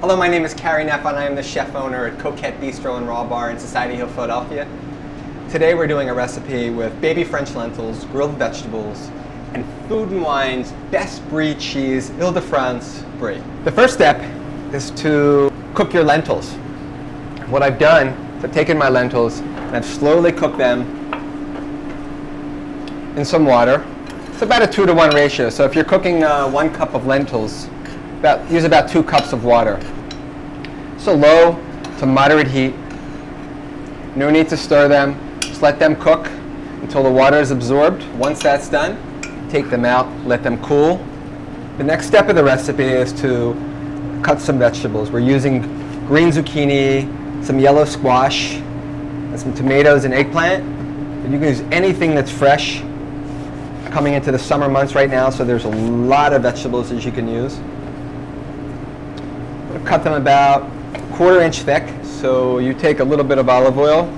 Hello, my name is Carrie Neff and I am the chef owner at Coquette Bistro and Raw Bar in Society Hill, Philadelphia. Today we're doing a recipe with baby French lentils, grilled vegetables, and Food & Wine's best brie cheese, Ile de France Brie. The first step is to cook your lentils. What I've done is I've taken my lentils and I've slowly cooked them in some water. It's about a 2-to-1 ratio, so if you're cooking 1 cup of lentils, use about 2 cups of water. So low to moderate heat. No need to stir them. Just let them cook until the water is absorbed. Once that's done, take them out, let them cool. The next step of the recipe is to cut some vegetables. We're using green zucchini, some yellow squash, and some tomatoes and eggplant. And you can use anything that's fresh. Coming into the summer months right now, so there's a lot of vegetables that you can use. We'll cut them about 1/4 inch thick. So you take a little bit of olive oil,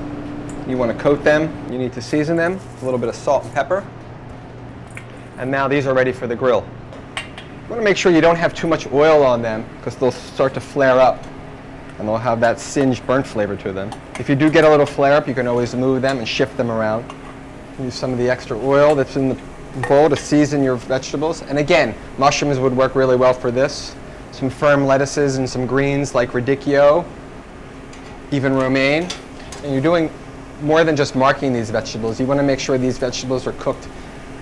you want to coat them, you need to season them, a little bit of salt and pepper. And now these are ready for the grill. You want to make sure you don't have too much oil on them because they'll start to flare up and they'll have that singed burnt flavor to them. If you do get a little flare up, you can always move them and shift them around. Use some of the extra oil that's in the bowl to season your vegetables. And again, mushrooms would work really well for this. Some firm lettuces and some greens like radicchio, even romaine. And you're doing more than just marking these vegetables. You want to make sure these vegetables are cooked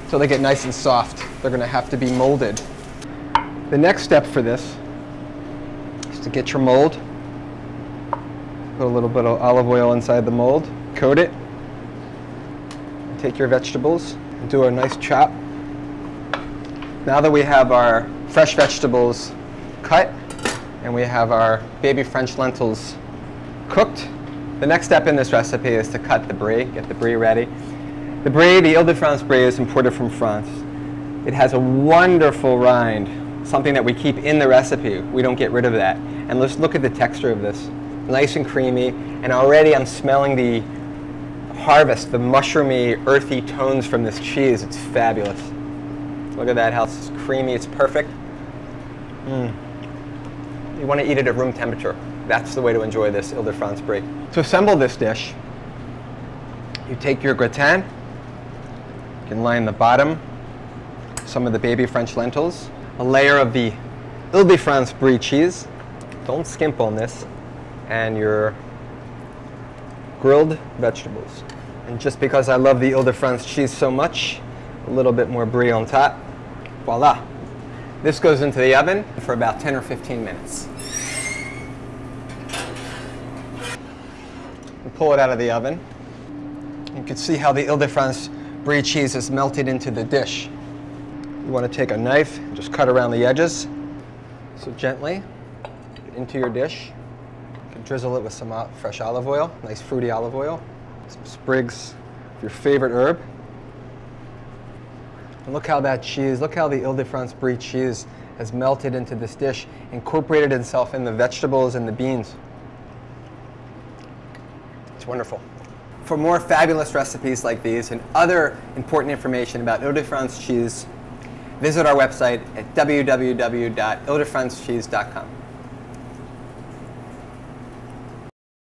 until they get nice and soft. They're going to have to be molded. The next step for this is to get your mold. Put a little bit of olive oil inside the mold, coat it, take your vegetables and do a nice chop. Now that we have our fresh vegetables cut and we have our baby French lentils cooked, the next step in this recipe is to cut the brie, get the brie ready. The brie, the Ile de France Brie, is imported from France. It has a wonderful rind, something that we keep in the recipe. We don't get rid of that. And let's look at the texture of this. Nice and creamy, and already I'm smelling the harvest, the mushroomy, earthy tones from this cheese. It's fabulous. Look at that, how it's creamy, it's perfect. You want to eat it at room temperature. That's the way to enjoy this Ile de France Brie. To assemble this dish, you take your gratin, you can line the bottom, some of the baby French lentils, a layer of the Ile de France Brie cheese, don't skimp on this, and your grilled vegetables. And just because I love the Ile de France cheese so much, a little bit more brie on top. Voila. This goes into the oven for about 10 or 15 minutes. We pull it out of the oven. You can see how the Ile de France Brie cheese is melted into the dish. You want to take a knife and just cut around the edges. So gently into your dish. You can drizzle it with some fresh olive oil, nice fruity olive oil. Some sprigs of your favorite herb. And look how that cheese, look how the Ile de France Brie cheese has melted into this dish, incorporated itself in the vegetables and the beans. It's wonderful. For more fabulous recipes like these and other important information about Ile de France cheese, visit our website at www.iledefrancecheese.com.